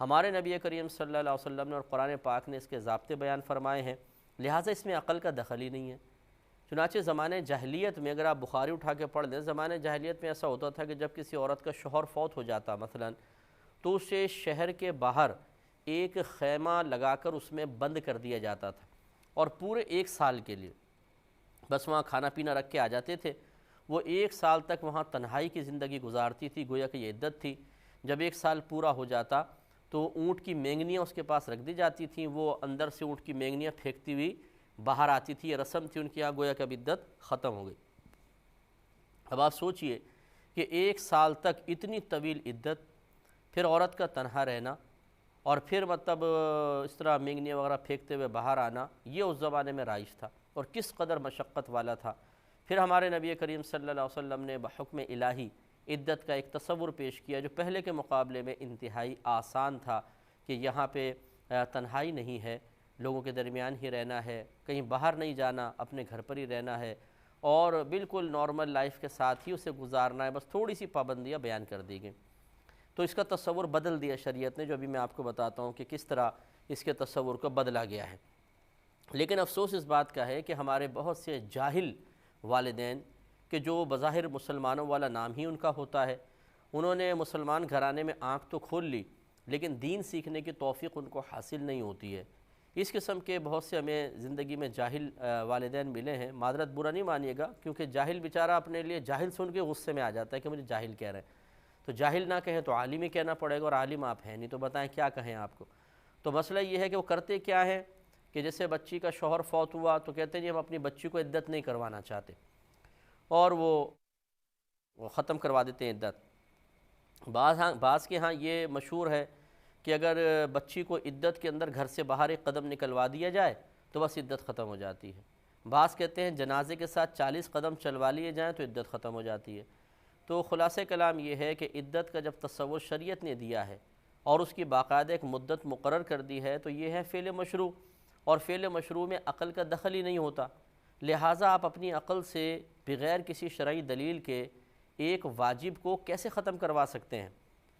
ہمارے نبی کریم صلی اللہ علیہ وسلم نے اور قرآن پاک نے اس کے ضابطے بیان فرمائے ہیں، لہٰذا اس میں عقل کا دخل ہی نہیں ہے۔ چنانچہ زمانے جاہلیت میں اگر آپ بخاری اٹھا کے پڑھ لیں، زمانے جاہلیت میں ایسا ہوتا تھا کہ جب کسی عورت کا شوہر فوت ہو جاتا مثلا، تو اسے شہر کے باہر ایک خیمہ لگا کر اس میں بند کر دیا جاتا تھا، اور پورے 1 سال کے لیے بس وہاں کھانا پینا رکھ کے آ جاتے تھے۔ وہ 1 سال تک وہاں تنہائی کی زندگی گزارتی تھی، گویا کہ یہ عدت تھی۔ جب 1 سال پورا ہو جاتا تو اونٹ کی مینگنیاں اس کے پاس رکھ دی جاتی تھیں، وہ اندر سے اونٹ کی مینگنیاں پھینکتی ہوئی باہر آتی تھی۔ یہ رسم تھی ان کی یہاں، گویا کہ اب عدت ختم ہو گئی۔ اب آپ سوچئے کہ 1 سال تک اتنی طویل عدت، پھر عورت کا تنہا رہنا، اور پھر مطلب اس طرح مینگنیاں وغیرہ پھینکتے ہوئے باہر آنا، یہ اس زمانے میں رائج تھا اور کس قدر مشقت والا تھا۔ پھر ہمارے نبی کریم صلی اللہ علیہ وسلم نے بحکم الہی عدت کا ایک تصور پیش کیا جو پہلے کے مقابلے میں انتہائی آسان تھا، کہ یہاں پہ تنہائی نہیں ہے، لوگوں کے درمیان ہی رہنا ہے، کہیں باہر نہیں جانا، اپنے گھر پر ہی رہنا ہے، اور بالکل نارمل لائف کے ساتھ ہی اسے گزارنا ہے، بس تھوڑی سی پابندیاں بیان کر دی گئیں۔ تو اس کا تصور بدل دیا شریعت نے، جو ابھی میں آپ کو بتاتا ہوں کہ کس طرح اس کے تصور کو بدلا گیا ہے۔ لیکن افسوس اس بات کا ہے کہ ہمارے بہت سے جاہل والدین، کہ جو بظاہر مسلمانوں والا نام ہی ان کا ہوتا ہے، انہوں نے مسلمان گھرانے میں آنکھ تو کھول لی، لیکن دین سیکھنے کی توفیق ان کو حاصل نہیں ہوتی ہے۔ اس قسم کے بہت سے ہمیں زندگی میں جاہل والدین ملے ہیں۔ معذرت برا نہیں مانیے گا، کیونکہ جاہل بیچارہ اپنے لیے جاہل سن کے غصے میں آ جاتا ہے کہ مجھے جاہل کہہ رہے ہیں، تو جاہل نہ کہیں تو عالم ہی کہنا پڑے گا، اور عالم آپ ہیں نہیں، تو بتائیں کیا کہیں آپ کو۔ تو مسئلہ یہ ہے کہ وہ کرتے کیا ہیں کہ جیسے بچی کا شوہر فوت ہوا تو کہتے ہیں جی ہم اپنی بچی کو عدت نہیں کروانا چاہتے، اور وہ ختم کروا دیتے ہیں عدت۔ بعض کے ہاں یہ مشہور ہے کہ اگر بچی کو عدت کے اندر گھر سے باہر ایک قدم نکلوا دیا جائے تو بس عدت ختم ہو جاتی ہے۔ بعض کہتے ہیں جنازے کے ساتھ 40 قدم چلوا لیے جائیں تو عدت ختم ہو جاتی ہے۔ تو خلاصہ کلام یہ ہے کہ عدت کا جب تصور شریعت نے دیا ہے اور اس کی باقاعدہ ایک مدت مقرر کر دی ہے، تو یہ ہے فعل مشروع، اور فعل مشروع میں عقل کا دخل ہی نہیں ہوتا۔ لہٰذا آپ اپنی عقل سے بغیر کسی شرعی دلیل کے ایک واجب کو کیسے ختم کروا سکتے ہیں؟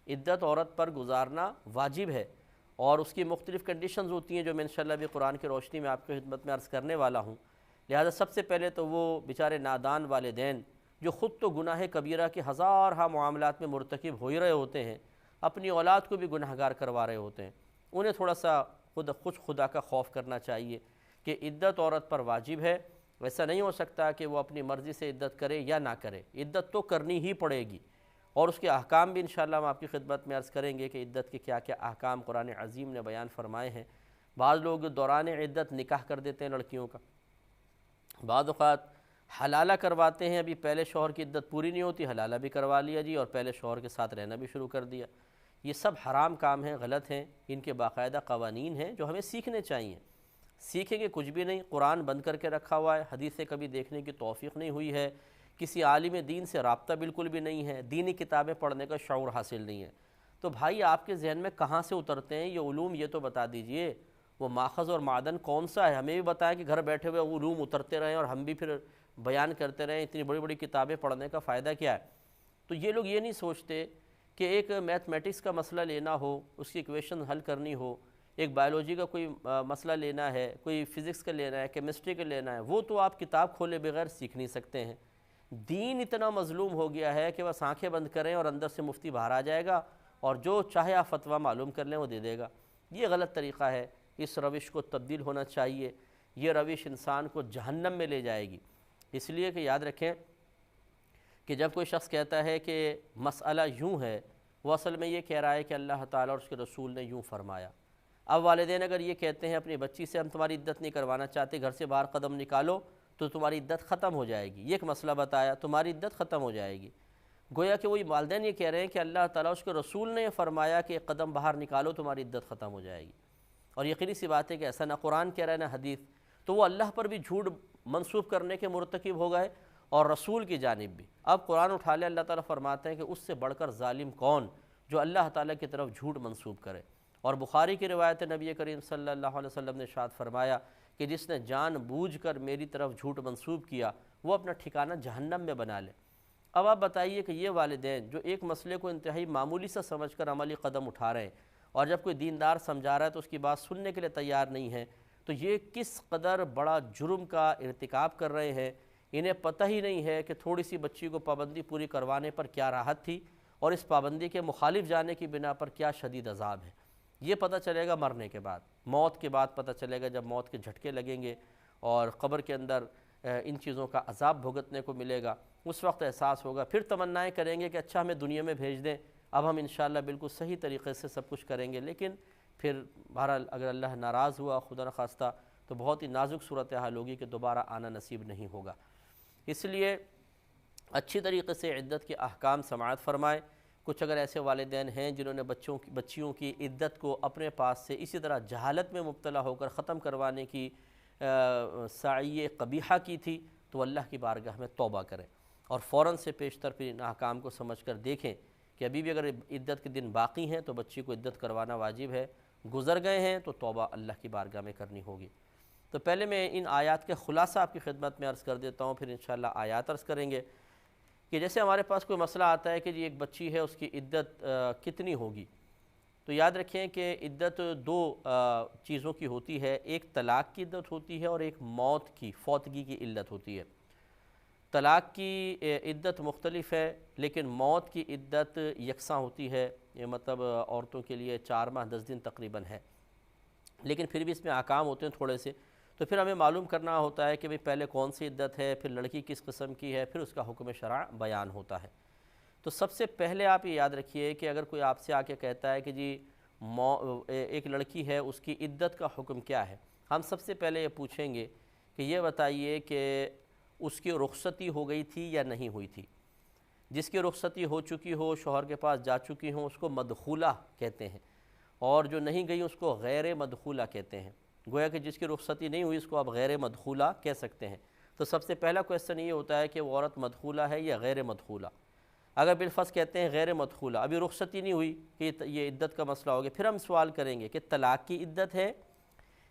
عدت عورت پر گزارنا واجب ہے، اور اس کی مختلف کنڈیشنز ہوتی ہیں جو میں انشاءاللہ بھی قرآن کی روشنی میں آپ کی خدمت میں عرض کرنے والا ہوں۔ لہٰذا سب سے پہلے تو وہ بیچارے نادان والدین جو خود تو گناہ کبیرہ کے ہزارہا معاملات میں مرتکب ہو ہی رہے ہوتے ہیں، اپنی اولاد کو بھی گنہگار کروا رہے ہوتے ہیں، انہیں تھوڑا سا خدا کا خوف کرنا چاہیے کہ عدت عورت پر واجب ہے۔ ویسا نہیں ہو سکتا کہ وہ اپنی مرضی سے عدت کرے یا نہ کرے، عدت تو کرنی ہی پڑے گی، اور اس کے احکام بھی انشاءاللہ ہم آپ کی خدمت میں عرض کریں گے کہ عدت کے کیا کیا احکام قرآن عظیم نے بیان فرمائے ہیں۔ بعض لوگ دوران عدت نکاح کر دیتے ہیں لڑکیوں کا، بعض اوقات حلالہ کرواتے ہیں، ابھی پہلے شوہر کی عدت پوری نہیں ہوتی، حلالہ بھی کروا لیا جی، اور پہلے شوہر کے ساتھ رہنا بھی شروع کر دیا۔ یہ سب حرام کام ہیں، غلط ہیں، ان کے باقاعدہ قوانین ہیں جو ہمیں سیکھنے چاہیے۔ سیکھیں گے کچھ بھی نہیں، قرآن بند کر کے رکھا ہوا ہے، حدیثیں کبھی دیکھنے کی توفیق نہیں ہوئی ہے، کسی عالم دین سے رابطہ بالکل بھی نہیں ہے، دینی کتابیں پڑھنے کا شعور حاصل نہیں ہے، تو بھائی آپ کے ذہن میں کہاں سے اترتے ہیں یہ علوم؟ یہ تو بتا دیجئے، وہ ماخذ اور معدن کون سا ہے؟ ہمیں بھی بتائیں کہ گھر بیٹھے ہوئے علوم اترتے رہیں اور ہم بھی پھر بیان کرتے رہیں، اتنی بڑی بڑی کتابیں پڑھنے کا فائدہ کیا ہے؟ تو یہ لوگ یہ نہیں سوچتے کہ ایک میتھمیٹکس کا مسئلہ لینا ہو، اس کی ایکویشن حل کرنی ہو، ایک بائیولوجی کا کوئی مسئلہ لینا ہے، کوئی فزکس کا لینا ہے، کیمسٹری کا لینا ہے، وہ تو آپ کتاب کھولے بغیر سیکھ نہیں سکتے ہیں۔ دین اتنا مظلوم ہو گیا ہے کہ بس آنکھیں بند کریں اور اندر سے مفتی باہر آ جائے گا اور جو چاہے آپ فتویٰ معلوم کر لیں وہ دے دے گا۔ یہ غلط طریقہ ہے، اس روش کو تبدیل ہونا چاہیے، یہ روش انسان کو جہنم میں لے جائے گی۔ اس لیے کہ یاد رکھیں کہ جب کوئی شخص کہتا ہے کہ مسئلہ یوں ہے، وہ اصل میں یہ کہہ رہا ہے کہ اللہ تعالیٰ اور اس کے رسول نے یوں فرمایا۔ اب والدین اگر یہ کہتے ہیں اپنی بچی سے ہم تمہاری عدت نہیں کروانا چاہتے، گھر سے باہر قدم نکالو تو تمہاری عدت ختم ہو جائے گی، یہ ایک مسئلہ بتایا، تمہاری عدت ختم ہو جائے گی، گویا کہ وہی والدین یہ کہہ رہے ہیں کہ اللہ تعالیٰ اس کے رسول نے فرمایا کہ ایک قدم باہر نکالو تمہاری عدت ختم ہو جائے گی، اور یقینی سی بات ہے کہ ایسا نہ قرآن کہہ رہا ہے نہ حدیث، تو وہ اللہ پر بھی جھوٹ منسوب کرنے کے مرتکب ہو گئے اور رسول کی جانب بھی۔ اب قرآن اٹھا لے، اللہ تعالیٰ فرماتے ہیں کہ اس سے بڑھ کر ظالم کون جو اللہ تعالیٰ کی طرف جھوٹ منسوب کرے۔ اور بخاری کی روایت نبی کریم صلی اللہ علیہ وسلم نے ارشاد فرمایا کہ جس نے جان بوجھ کر میری طرف جھوٹ منسوب کیا وہ اپنا ٹھکانہ جہنم میں بنا لے۔ اب آپ بتائیے کہ یہ والدین جو ایک مسئلے کو انتہائی معمولی سا سمجھ کر عملی قدم اٹھا رہے ہیں، اور جب کوئی دیندار سمجھا رہا ہے تو اس کی بات سننے کے لیے تیار نہیں ہے، تو یہ کس قدر بڑا جرم کا ارتکاب کر رہے ہیں۔ انہیں پتہ ہی نہیں ہے کہ تھوڑی سی بچی کو پابندی پوری کروانے پر کیا راحت تھی اور اس پابندی کے مخالف جانے کی بنا پر کیا شدید عذاب ہے۔ یہ پتہ چلے گا مرنے کے بعد، موت کے بعد پتہ چلے گا، جب موت کے جھٹکے لگیں گے اور قبر کے اندر ان چیزوں کا عذاب بھگتنے کو ملے گا، اس وقت احساس ہوگا۔ پھر تمنائیں کریں گے کہ اچھا ہمیں دنیا میں بھیج دیں، اب ہم انشاءاللہ بالکل صحیح طریقے سے سب کچھ کریں گے، لیکن پھر بہرحال اگر اللہ ناراض ہوا خدا نخواستہ تو بہت ہی نازک صورتحال ہوگی کہ دوبارہ آنا نصیب نہیں ہوگا۔ اس لیے اچھی طریقے سے عدت کے احکام سماعت فرمائیں۔ کچھ اگر ایسے والدین ہیں جنہوں نے بچیوں کی عدت کو اپنے پاس سے اسی طرح جہالت میں مبتلا ہو کر ختم کروانے کی سعی قبیحہ کی تھی، تو اللہ کی بارگاہ میں توبہ کریں اور فوراً سے پیشتر پھر ان احکام کو سمجھ کر دیکھیں کہ ابھی بھی اگر عدت کے دن باقی ہیں تو بچی کو عدت کروانا واجب ہے، گزر گئے ہیں تو توبہ اللہ کی بارگاہ میں کرنی ہوگی۔ تو پہلے میں ان آیات کے خلاصہ آپ کی خدمت میں عرض کر دیتا ہوں، پھر انشاءاللہ آیات عرض کریں گے کہ جیسے ہمارے پاس کوئی مسئلہ آتا ہے کہ جی ایک بچی ہے، اس کی عدت کتنی ہوگی، تو یاد رکھیں کہ عدت دو چیزوں کی ہوتی ہے، ایک طلاق کی عدت ہوتی ہے اور ایک موت کی فوتگی کی علت ہوتی ہے۔ طلاق کی عدت مختلف ہے لیکن موت کی عدت یکساں ہوتی ہے، یہ مطلب عورتوں کے لیے 4 ماہ 10 دن تقریباً ہے، لیکن پھر بھی اس میں احکام ہوتے ہیں تھوڑے سے، تو پھر ہمیں معلوم کرنا ہوتا ہے کہ بھئی پہلے کون سی عدت ہے، پھر لڑکی کس قسم کی ہے، پھر اس کا حکم شرع بیان ہوتا ہے۔ تو سب سے پہلے آپ یہ یاد رکھیے کہ اگر کوئی آپ سے آ کے کہتا ہے کہ جی ایک لڑکی ہے، اس کی عدت کا حکم کیا ہے، ہم سب سے پہلے یہ پوچھیں گے کہ یہ بتائیے کہ اس کی رخصتی ہو گئی تھی یا نہیں ہوئی تھی۔ جس کی رخصتی ہو چکی ہو، شوہر کے پاس جا چکی ہوں، اس کو مدخولہ کہتے ہیں، اور جو نہیں گئی اس کو غیر مدخولہ کہتے ہیں۔ گویا کہ جس کی رخصتی نہیں ہوئی اس کو آپ غیر مدخولہ کہہ سکتے ہیں۔ تو سب سے پہلا کویسچن یہ ہوتا ہے کہ وہ عورت مدخولہ ہے یا غیر مدخولہ۔ اگر بالفرض کہتے ہیں غیر مدخولہ، ابھی رخصتی نہیں ہوئی کہ یہ عدت کا مسئلہ ہو گیا، پھر ہم سوال کریں گے کہ طلاق کی عدت ہے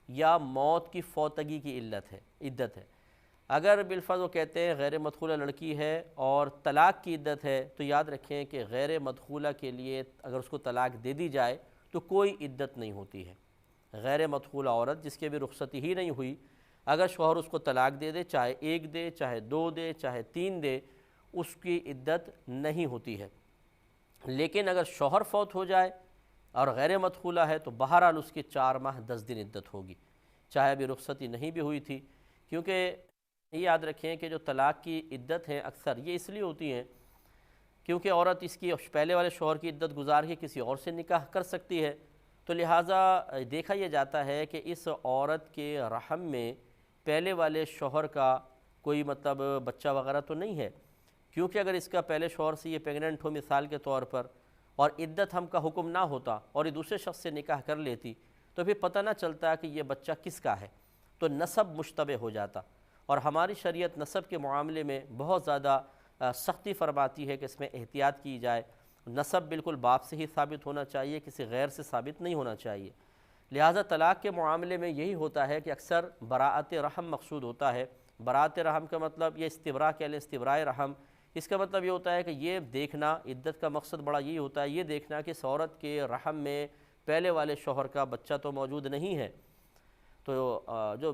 یا موت کی فوتگی کی عدت ہے۔ اگر بالفرض وہ کہتے ہیں غیر مدخولہ لڑکی ہے اور طلاق کی عدت ہے، تو یاد رکھیں کہ غیر مدخولہ کے لیے اگر اس کو طلاق دے دی جائے تو کوئی عدت نہیں ہوتی ہے۔ غیر مدخولہ عورت جس کی بھی رخصتی ہی نہیں ہوئی، اگر شوہر اس کو طلاق دے دے، چاہے 1 دے، چاہے 2 دے، چاہے 3 دے، اس کی عدت نہیں ہوتی ہے۔ لیکن اگر شوہر فوت ہو جائے اور غیر مدخولہ ہے تو بہرحال اس کی 4 ماہ 10 دن عدت ہوگی، چاہے ابھی رخصتی نہیں بھی ہوئی تھی۔ کیونکہ یہ یاد رکھیں کہ جو طلاق کی عدت ہیں اکثر یہ اس لیے ہوتی ہیں کیونکہ عورت اس کی پہلے والے شوہر کی عدت گزار کے کسی اور سے نکاح کر سکتی ہے، تو لہٰذا دیکھا یہ جاتا ہے کہ اس عورت کے رحم میں پہلے والے شوہر کا کوئی مطلب بچہ وغیرہ تو نہیں ہے، کیونکہ اگر اس کا پہلے شوہر سے یہ پیگننٹ ہو مثال کے طور پر اور عدت ہم کا حکم نہ ہوتا اور یہ دوسرے شخص سے نکاح کر لیتی تو پھر پتہ نہ چلتا کہ یہ بچہ کس کا ہے، تو نسب مشتبہ ہو جاتا۔ اور ہماری شریعت نسب کے معاملے میں بہت زیادہ سختی فرماتی ہے کہ اس میں احتیاط کی جائے۔ نسب بالکل باپ سے ہی ثابت ہونا چاہیے، کسی غیر سے ثابت نہیں ہونا چاہیے۔ لہٰذا طلاق کے معاملے میں یہی ہوتا ہے کہ اکثر براءت رحم مقصود ہوتا ہے۔ براءت رحم کا مطلب یہ استبراء کہہ لیں، استبراء رحم، اس کا مطلب یہ ہوتا ہے کہ یہ دیکھنا، عدت کا مقصد بڑا یہی ہوتا ہے، یہ دیکھنا کہ اس عورت کے رحم میں پہلے والے شوہر کا بچہ تو موجود نہیں ہے۔ تو جو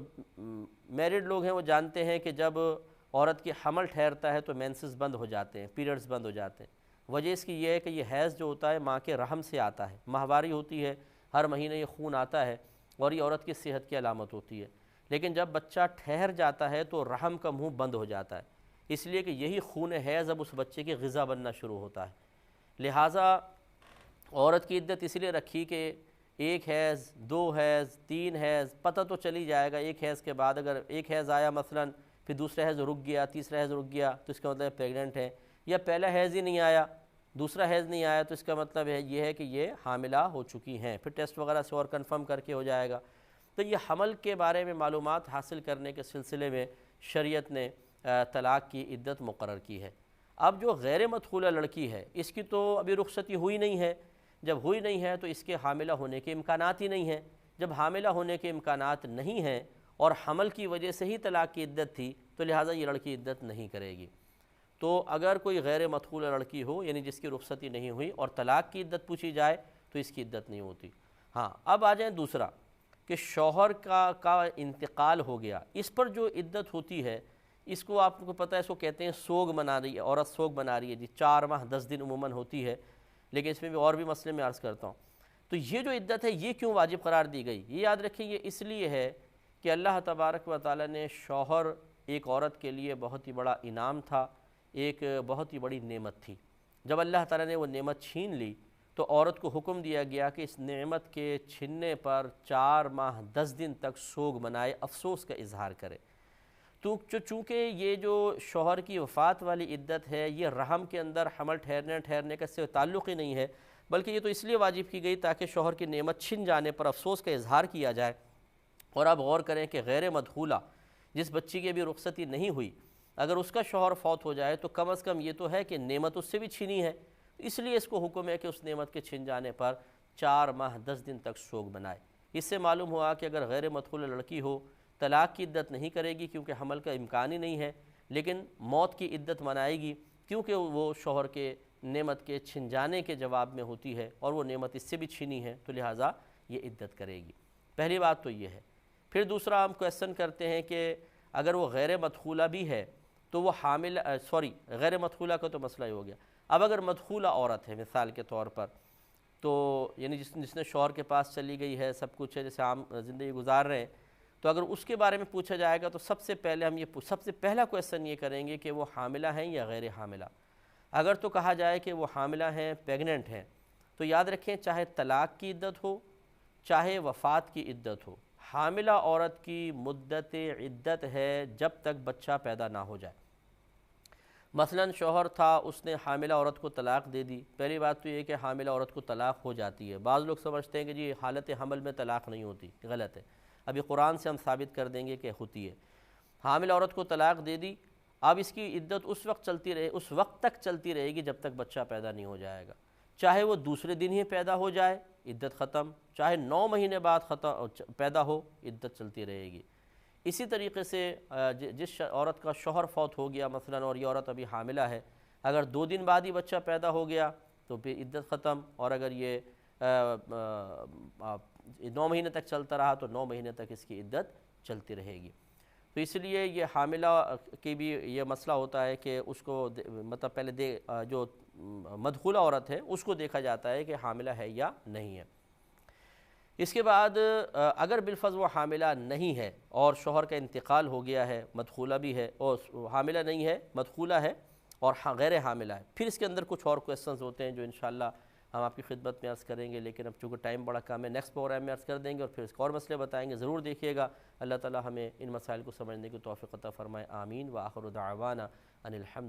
میرڈ لوگ ہیں وہ جانتے ہیں کہ جب عورت کی حمل ٹھہرتا ہے تو مینسز بند ہو جاتے ہیں، پیریڈز بند ہو جاتے ہیں۔ وجہ اس کی یہ ہے کہ یہ حیض جو ہوتا ہے ماں کے رحم سے آتا ہے، ماہواری ہوتی ہے، ہر مہینے یہ خون آتا ہے اور یہ عورت کی صحت کی علامت ہوتی ہے۔ لیکن جب بچہ ٹھہر جاتا ہے تو رحم کا منہ بند ہو جاتا ہے، اس لیے کہ یہی خون حیض اب اس بچے کی غذا بننا شروع ہوتا ہے۔ لہٰذا عورت کی عدت اس لیے رکھی کہ 1 حیض، 2 حیض، 3 حیض، پتہ تو چلی جائے گا۔ 1 حیض کے بعد اگر 1 حیض آیا مثلاً، پھر دوسرا حیض رک گیا، تیسرا حیض رک گیا، تو اس کا مطلب پریگننٹ ہے، یا پہلا حیض ہی نہیں آیا، دوسرا حیض نہیں آیا، تو اس کا مطلب یہ ہے کہ یہ حاملہ ہو چکی ہیں، پھر ٹیسٹ وغیرہ سے اور کنفرم کر کے ہو جائے گا۔ تو یہ حمل کے بارے میں معلومات حاصل کرنے کے سلسلے میں شریعت نے طلاق کی عدت مقرر کی ہے۔ اب جو غیر مدخولہ لڑکی ہے اس کی تو ابھی رخصتی ہوئی نہیں ہے، جب ہوئی نہیں ہے تو اس کے حاملہ ہونے کے امکانات ہی نہیں ہیں۔ جب حاملہ ہونے کے امکانات نہیں ہیں اور حمل کی وجہ سے ہی طلاق کی عدت تھی تو لہٰذا یہ لڑکی عدت نہیں کرے گی۔ تو اگر کوئی غیر مدخولہ لڑکی ہو یعنی جس کی رخصتی نہیں ہوئی اور طلاق کی عدت پوچھی جائے تو اس کی عدت نہیں ہوتی۔ ہاں اب آ جائیں دوسرا کہ شوہر کا انتقال ہو گیا، اس پر جو عدت ہوتی ہے اس کو آپ کو پتہ ہے، اس کو کہتے ہیں سوگ منا رہی ہے عورت، سوگ منا رہی ہے جی، 4 ماہ 10 دن عموماً ہوتی ہے، لیکن اس میں بھی اور بھی مسئلے میں عرض کرتا ہوں۔ تو یہ جو عدت ہے یہ کیوں واجب قرار دی گئی؟ یہ یاد رکھیں یہ اس لیے ہے کہ اللہ تبارک و تعالیٰ نے شوہر ایک عورت کے لیے بہت ہی بڑا انعام تھا، ایک بہت ہی بڑی نعمت تھی۔ جب اللہ تعالیٰ نے وہ نعمت چھین لی تو عورت کو حکم دیا گیا کہ اس نعمت کے چھننے پر 4 ماہ 10 دن تک سوگ منائے، افسوس کا اظہار کرے۔ تو چونکہ یہ جو شوہر کی وفات والی عدت ہے یہ رحم کے اندر حمل ٹھہرنے کا سے تعلق ہی نہیں ہے، بلکہ یہ تو اس لیے واجب کی گئی تاکہ شوہر کی نعمت چھن جانے پر افسوس کا اظہار کیا جائے۔ اور آپ غور کریں کہ غیر مدخولہ جس بچی کی ابھی رخصتی نہیں ہوئی، اگر اس کا شوہر فوت ہو جائے تو کم از کم یہ تو ہے کہ نعمت اس سے بھی چھینی ہے، اس لیے اس کو حکم ہے کہ اس نعمت کے چھن جانے پر 4 ماہ 10 دن تک سوگ بنائے۔ اس سے معلوم ہوا کہ اگر غیر مدخولہ لڑکی ہو طلاق کی عدت نہیں کرے گی کیونکہ حمل کا امکان ہی نہیں ہے، لیکن موت کی عدت منائے گی کیونکہ وہ شوہر کے نعمت کے چھن جانے کے جواب میں ہوتی ہے اور وہ نعمت اس سے بھی چھینی ہے، تو لہٰذا یہ عدت کرے گی۔ پہلی بات تو یہ ہے۔ پھر دوسرا ہم کویسچن کرتے ہیں کہ اگر وہ غیر مدخولہ بھی ہے تو وہ حامل غیر مدخولہ کا تو مسئلہ ہی ہو گیا۔ اب اگر مدخولہ عورت ہے مثال کے طور پر، تو یعنی جس نے شوہر کے پاس چلی گئی ہے، سب کچھ ہے، جیسے عام زندگی گزار رہے ہیں، تو اگر اس کے بارے میں پوچھا جائے گا تو سب سے پہلا کویسچن یہ کریں گے کہ وہ حاملہ ہیں یا غیر حاملہ۔ اگر تو کہا جائے کہ وہ حاملہ ہیں، پیگننٹ ہیں، تو یاد رکھیں چاہے طلاق کی عدت ہو چاہے وفات کی عدت ہو، حاملہ عورت کی مدت عدت ہے جب تک بچہ پیدا نہ ہو جائے۔ مثلاً شوہر تھا، اس نے حاملہ عورت کو طلاق دے دی، پہلی بات تو یہ کہ حاملہ عورت کو طلاق ہو جاتی ہے۔ بعض لوگ سمجھتے ہیں کہ جی حالت حمل میں طلاق نہیں ہوتی، غلط ہے۔ ابھی قرآن سے ہم ثابت کر دیں گے کہ ہوتی ہے۔ حاملہ عورت کو طلاق دے دی، اب اس کی عدت اس وقت تک چلتی رہے گی جب تک بچہ پیدا نہیں ہو جائے گا، چاہے وہ دوسرے دن ہی پیدا ہو جائے عدت ختم، چاہے 9 مہینے بعد پیدا ہو عدت چلتی رہے گی۔ اسی طریقے سے جس عورت کا شوہر فوت ہو گیا مثلاً اور یہ عورت ابھی حاملہ ہے، اگر 2 دن بعد ہی بچہ پیدا ہو گیا تو پھر عدت ختم، اور اگر یہ 9 مہینے تک چلتا رہا تو 9 مہینے تک اس کی عدت چلتی رہے گی۔ تو اس لیے یہ حاملہ کی بھی یہ مسئلہ ہوتا ہے کہ اس کو مطلب پہلے جو مدخولہ عورت ہے اس کو دیکھا جاتا ہے کہ حاملہ ہے یا نہیں ہے۔ اس کے بعد اگر بالفرض وہ حاملہ نہیں ہے اور شوہر کا انتقال ہو گیا ہے، مدخولہ بھی ہے اور حاملہ نہیں ہے، مدخولہ ہے اور غیر حاملہ ہے، پھر اس کے اندر کچھ اور کویسچنز ہوتے ہیں جو انشاءاللہ ہم آپ کی خدمت میں عرض کریں گے، لیکن اب چونکہ ٹائم بڑا کم ہے نیکسٹ پروگرام میں عرض کر دیں گے اور پھر اس کو اور مسئلے بتائیں گے، ضرور دیکھیے گا۔ اللہ تعالی ہمیں ان مسائل کو سمجھنے کی توفیق عطا فرمائے، آمین۔ وآخر دعوانا ان الحمد